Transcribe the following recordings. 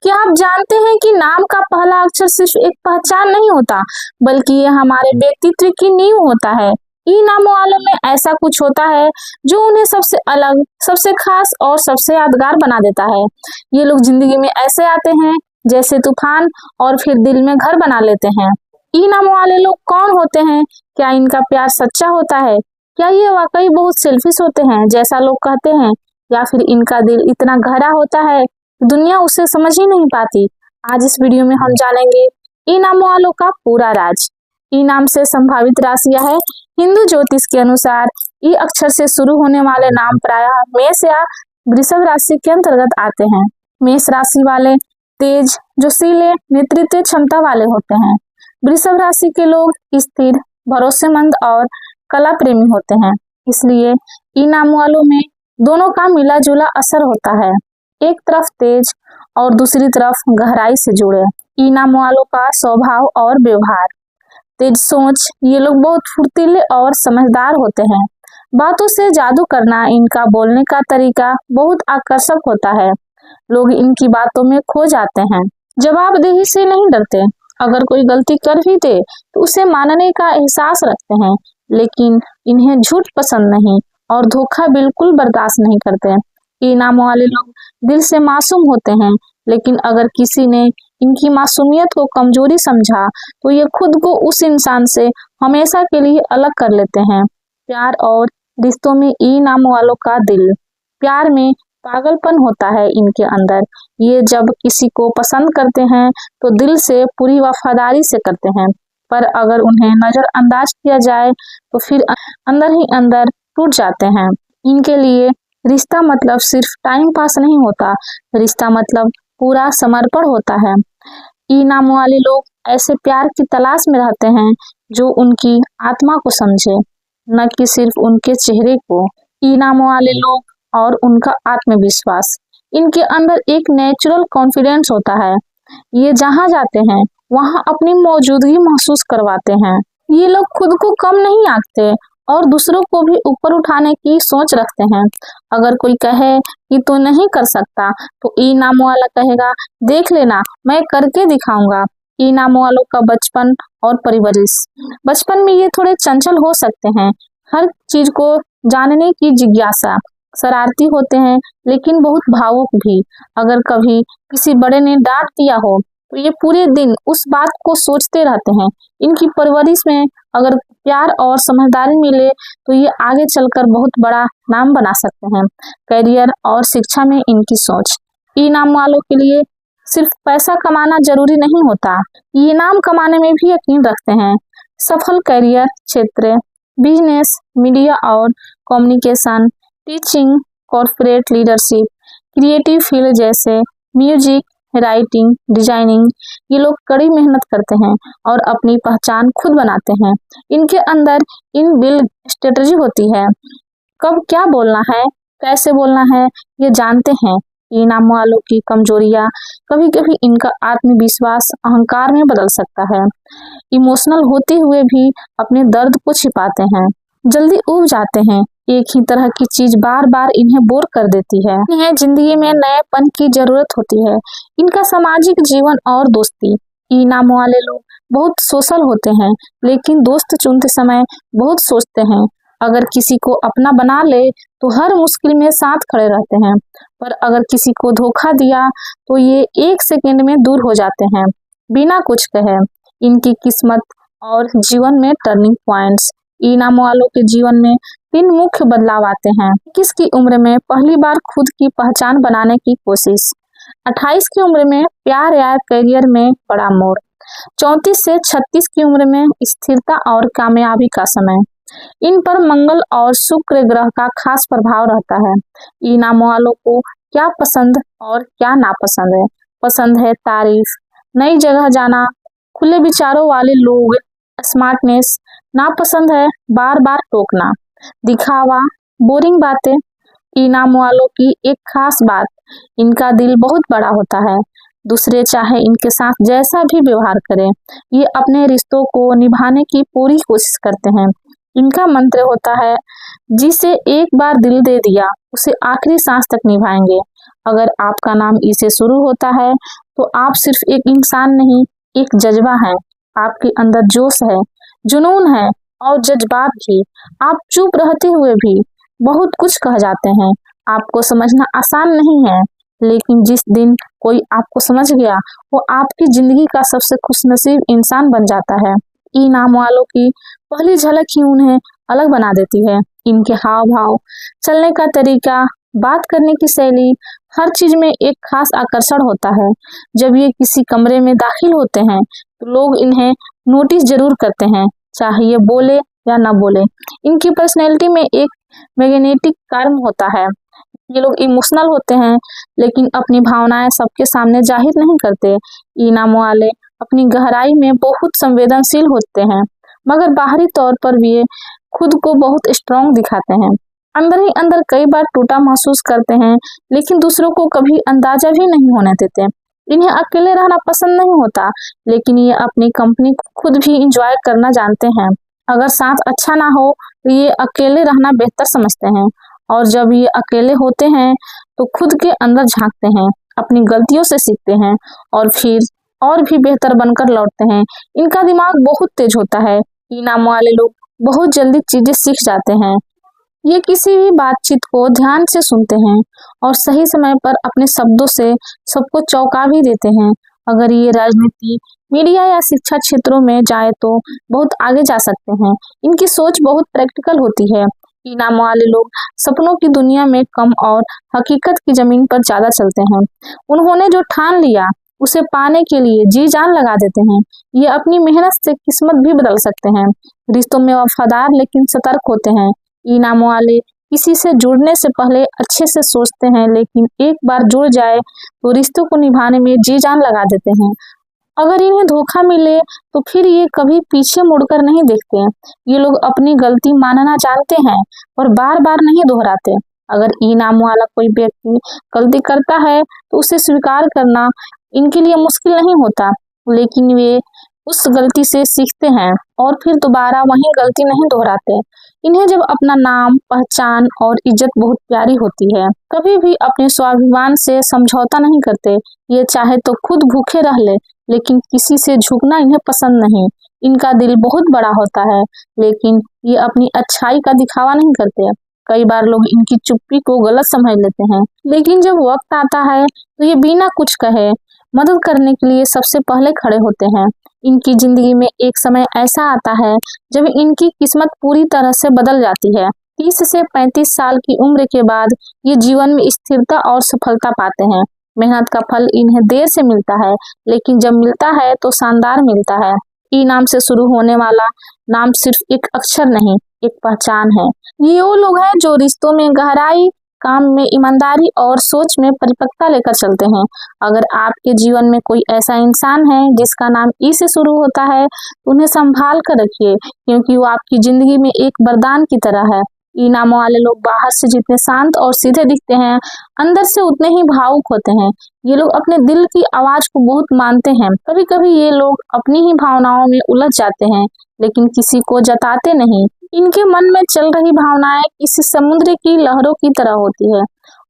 क्या आप जानते हैं कि नाम का पहला अक्षर सिर्फ एक पहचान नहीं होता, बल्कि ये हमारे व्यक्तित्व की नींव होता है। इन नामों वालों में ऐसा कुछ होता है जो उन्हें सबसे अलग, सबसे खास और सबसे यादगार बना देता है। ये लोग जिंदगी में ऐसे आते हैं जैसे तूफान और फिर दिल में घर बना लेते हैं। इन नामों वाले लोग कौन होते हैं? क्या इनका प्यार सच्चा होता है? क्या ये वाकई बहुत सेल्फिश होते हैं जैसा लोग कहते हैं, या फिर इनका दिल इतना गहरा होता है दुनिया उसे समझ ही नहीं पाती? आज इस वीडियो में हम जानेंगे ई नामों वालों का पूरा राज। ई नाम से संभावित राशियां है। हिंदू ज्योतिष के अनुसार ई अक्षर से शुरू होने वाले नाम प्रायः मेष या वृषभ राशि के अंतर्गत आते हैं। मेष राशि वाले तेज, जोशीले, नेतृत्व क्षमता वाले होते हैं। वृषभ राशि के लोग स्थिर, भरोसेमंद और कला प्रेमी होते हैं। इसलिए ई नाम वालों में दोनों का मिला जुला असर होता है, एक तरफ तेज और दूसरी तरफ गहराई से जुड़े। ई नाम वालों का स्वभाव और व्यवहार तेज सोच, ये लोग बहुत फुर्तीले और समझदार होते हैं। बातों से जादू करना, इनका बोलने का तरीका बहुत आकर्षक होता है। लोग इनकी बातों में खो जाते हैं। जवाबदेही से नहीं डरते, अगर कोई गलती कर भी दे तो उसे मानने का एहसास रखते हैं, लेकिन इन्हें झूठ पसंद नहीं और धोखा बिल्कुल बर्दाश्त नहीं करते। ई नाम वाले लोग दिल से मासूम होते हैं, लेकिन अगर किसी ने इनकी मासूमियत को कमजोरी समझा तो ये खुद को उस इंसान से हमेशा के लिए अलग कर लेते हैं। प्यार और रिश्तों में ई नाम वालों का दिल, प्यार में पागलपन होता है इनके अंदर। ये जब किसी को पसंद करते हैं तो दिल से पूरी वफादारी से करते हैं, पर अगर उन्हें नजरअंदाज किया जाए तो फिर अंदर ही अंदर टूट जाते हैं। इनके लिए रिश्ता मतलब सिर्फ टाइम पास नहीं होता, रिश्ता मतलब पूरा समर्पण होता है। ई नाम वाले लोग ऐसे प्यार की तलाश में रहते हैं जो उनकी आत्मा को समझे, न कि सिर्फ उनके चेहरे को। ई नाम वाले लोग और उनका आत्मविश्वास, इनके अंदर एक नेचुरल कॉन्फिडेंस होता है। ये जहां जाते हैं वहां अपनी मौजूदगी महसूस करवाते हैं। ये लोग खुद को कम नहीं आंकते और दूसरों को भी ऊपर उठाने की सोच रखते हैं। अगर कोई कहे कि तू नहीं कर सकता तो ई नाम वाला कहेगा, देख लेना, मैं करके दिखाऊंगा। ई नाम वालों का बचपन और परवरिश, बचपन में ये थोड़े चंचल हो सकते हैं, हर चीज को जानने की जिज्ञासा, शरारती होते हैं लेकिन बहुत भावुक भी। अगर कभी किसी बड़े ने डांट दिया हो तो ये पूरे दिन उस बात को सोचते रहते हैं। इनकी परवरिश में अगर प्यार और समझदारी मिले तो ये आगे चलकर बहुत बड़ा नाम बना सकते हैं। करियर और शिक्षा में इनकी सोच, ई नाम वालों के लिए सिर्फ पैसा कमाना जरूरी नहीं होता, ये नाम कमाने में भी यकीन रखते हैं। सफल करियर क्षेत्र, बिजनेस, मीडिया और communication, teaching, corporate leadership, creative field जैसे म्यूजिक, राइटिंग, डिजाइनिंग, ये लोग कड़ी मेहनत करते हैं और अपनी पहचान खुद बनाते हैं। इनके अंदर इन बिल्ड स्ट्रेटजी होती है, कब क्या बोलना है, कैसे बोलना है, ये जानते हैं। ये नाम वालों की कमजोरियां, कभी कभी इनका आत्मविश्वास अहंकार में बदल सकता है। इमोशनल होते हुए भी अपने दर्द को छिपाते हैं, जल्दी ऊब जाते हैं, एक ही तरह की चीज बार बार इन्हें बोर कर देती है। इन्हें जिंदगी में नएपन की जरूरत होती है। इनका सामाजिक जीवन और दोस्ती, ई नाम वाले लोग बहुत सोशल होते हैं, लेकिन दोस्त चुनते समय बहुत सोचते हैं। अगर किसी को अपना बना ले तो हर मुश्किल में साथ खड़े रहते हैं, पर अगर किसी को धोखा दिया तो ये एक सेकंड में दूर हो जाते हैं बिना कुछ कहे। इनकी किस्मत और जीवन में टर्निंग पॉइंट्स, ई नाम वालों के जीवन में 3 मुख्य बदलाव आते हैं। 21 की उम्र में पहली बार खुद की पहचान बनाने की कोशिश, 28 की उम्र में प्यार या करियर में बड़ा मोड़, 34 से 36 की उम्र में स्थिरता और कामयाबी का समय। इन पर मंगल और शुक्र ग्रह का खास प्रभाव रहता है। ई नाम वालों को क्या पसंद और क्या नापसंद है? पसंद है तारीफ, नई जगह जाना, खुले विचारों वाले लोग, स्मार्टनेस। नापसंद है बार बार टोकना, दिखावा, बोरिंग बातें। ई नाम वालों की एक खास बात, इनका दिल बहुत बड़ा होता है। दूसरे चाहे इनके साथ जैसा भी व्यवहार करें, ये अपने रिश्तों को निभाने की पूरी कोशिश करते हैं। इनका मंत्र होता है, जिसे एक बार दिल दे दिया उसे आखिरी सांस तक निभाएंगे। अगर आपका नाम ई से शुरू होता है तो आप सिर्फ एक इंसान नहीं, एक जज्बा है। आपके अंदर जोश है, जुनून है और जज्बात भी। आप चुप रहते हुए भी बहुत कुछ कह जाते हैं। आपको समझना आसान नहीं है, लेकिन जिस दिन कोई आपको समझ गया वो आपकी जिंदगी का सबसे खुशनसीब इंसान बन जाता है। ई नाम वालों की पहली झलक ही उन्हें अलग बना देती है। इनके हाव भाव, चलने का तरीका, बात करने की शैली, हर चीज में एक खास आकर्षण होता है। जब ये किसी कमरे में दाखिल होते हैं तो लोग इन्हें नोटिस जरूर करते हैं, चाहे ये बोले या ना बोले। इनकी पर्सनैलिटी में एक मैग्नेटिक कार्य होता है। ये लोग इमोशनल होते हैं, लेकिन अपनी भावनाएं सबके सामने जाहिर नहीं करते। ई नाम वाले अपनी गहराई में बहुत संवेदनशील होते हैं, मगर बाहरी तौर पर भी ये खुद को बहुत स्ट्रांग दिखाते हैं। अंदर ही अंदर कई बार टूटा महसूस करते हैं, लेकिन दूसरों को कभी अंदाजा भी नहीं होने देते। इन्हें अकेले रहना पसंद नहीं होता, लेकिन ये अपनी कंपनी खुद भी इंजॉय करना जानते हैं। अगर साथ अच्छा ना हो तो ये अकेले रहना बेहतर समझते हैं, और जब ये अकेले होते हैं तो खुद के अंदर झांकते हैं, अपनी गलतियों से सीखते हैं और फिर और भी बेहतर बनकर लौटते हैं। इनका दिमाग बहुत तेज होता है। ई नाम वाले लोग बहुत जल्दी चीजें सीख जाते हैं। ये किसी भी बातचीत को ध्यान से सुनते हैं और सही समय पर अपने शब्दों से सबको चौंका भी देते हैं। अगर ये राजनीति, मीडिया या शिक्षा क्षेत्रों में जाए तो बहुत आगे जा सकते हैं। इनकी सोच बहुत प्रैक्टिकल होती है। ई नाम वाले लोग सपनों की दुनिया में कम और हकीकत की जमीन पर ज्यादा चलते हैं। उन्होंने जो ठान लिया उसे पाने के लिए जी जान लगा देते हैं। ये अपनी मेहनत से किस्मत भी बदल सकते हैं। रिश्तों में वफादार लेकिन सतर्क होते हैं। ई नाम वाले किसी से जुड़ने से पहले अच्छे से सोचते हैं, लेकिन एक बार जुड़ जाए तो रिश्तों को निभाने में जी जान लगा देते हैं। अगर इन्हें धोखा मिले तो फिर ये कभी पीछे मुड़कर नहीं देखते। ये लोग अपनी गलती मानना जानते हैं और बार बार नहीं दोहराते। अगर ई नाम वाला कोई व्यक्ति गलती करता है तो उसे स्वीकार करना इनके लिए मुश्किल नहीं होता, लेकिन वे उस गलती से सीखते हैं और फिर दोबारा वही गलती नहीं दोहराते। इन्हें जब अपना नाम, पहचान और इज्जत बहुत प्यारी होती है, कभी भी अपने स्वाभिमान से समझौता नहीं करते। ये चाहे तो खुद भूखे रह ले, लेकिन किसी से झुकना इन्हें पसंद नहीं। इनका दिल बहुत बड़ा होता है, लेकिन ये अपनी अच्छाई का दिखावा नहीं करते। कई बार लोग इनकी चुप्पी को गलत समझ लेते हैं, लेकिन जब वक्त आता है तो ये बिना कुछ कहे मदद करने के लिए सबसे पहले खड़े होते हैं। इनकी जिंदगी में एक समय ऐसा आता है जब इनकी किस्मत पूरी तरह से बदल जाती है। 30 से 35 साल की उम्र के बाद ये जीवन में स्थिरता और सफलता पाते हैं। मेहनत का फल इन्हें देर से मिलता है, लेकिन जब मिलता है तो शानदार मिलता है। ई नाम से शुरू होने वाला नाम सिर्फ एक अक्षर नहीं, एक पहचान है। ये वो लोग हैं जो रिश्तों में गहराई, काम में ईमानदारी और सोच में परिपक्वता लेकर चलते हैं। अगर आपके जीवन में कोई ऐसा इंसान है जिसका नाम ई से शुरू होता है तो उन्हें संभाल कर रखिए, क्योंकि वो आपकी जिंदगी में एक वरदान की तरह है। ई नाम वाले लोग बाहर से जितने शांत और सीधे दिखते हैं, अंदर से उतने ही भावुक होते हैं। ये लोग अपने दिल की आवाज को बहुत मानते हैं। कभी कभी ये लोग अपनी ही भावनाओं में उलझ जाते हैं, लेकिन किसी को जताते नहीं। इनके मन में चल रही भावनाएं किसी समुद्र की लहरों की तरह होती है,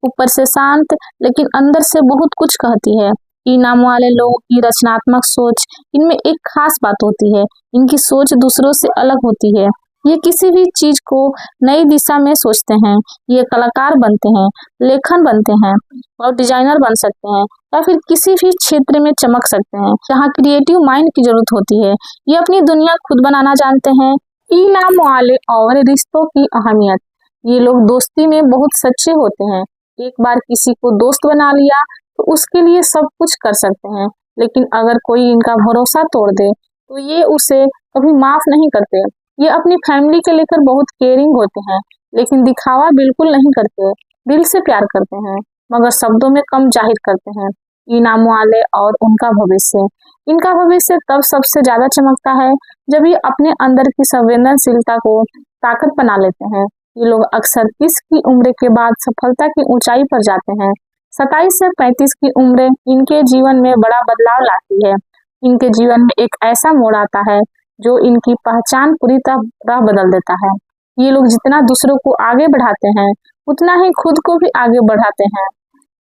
ऊपर से शांत लेकिन अंदर से बहुत कुछ कहती है। ई नाम वाले लोगों की रचनात्मक सोच, इनमें एक खास बात होती है, इनकी सोच दूसरों से अलग होती है। ये किसी भी चीज को नई दिशा में सोचते हैं। ये कलाकार बनते हैं, लेखन बनते हैं और डिजाइनर बन सकते हैं, या फिर किसी भी क्षेत्र में चमक सकते हैं जहाँ क्रिएटिव माइंड की जरूरत होती है। ये अपनी दुनिया खुद बनाना जानते हैं। ई नाम वाले और रिश्तों की अहमियत, ये लोग दोस्ती में बहुत सच्चे होते हैं। एक बार किसी को दोस्त बना लिया तो उसके लिए सब कुछ कर सकते हैं, लेकिन अगर कोई इनका भरोसा तोड़ दे तो ये उसे कभी माफ नहीं करते। ये अपनी फैमिली के लेकर बहुत केयरिंग होते हैं, लेकिन दिखावा बिल्कुल नहीं करते। दिल से प्यार करते हैं, मगर शब्दों में कम जाहिर करते हैं। ई नाम वाले और उनका भविष्य, इनका भविष्य तब सबसे ज्यादा चमकता है जब ये अपने अंदर की संवेदनशीलता को ताकत बना लेते हैं। ये लोग अक्सर 30 की उम्र के बाद सफलता की ऊंचाई पर जाते हैं। 27 से 35 की उम्र इनके जीवन में बड़ा बदलाव लाती है। इनके जीवन में एक ऐसा मोड़ आता है जो इनकी पहचान पूरी तरह बदल देता है। ये लोग जितना दूसरों को आगे बढ़ाते हैं, उतना ही खुद को भी आगे बढ़ाते हैं।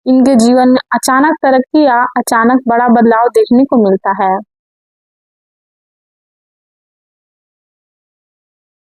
इनके जीवन में अचानक तरक्की या अचानक बड़ा बदलाव देखने को मिलता है।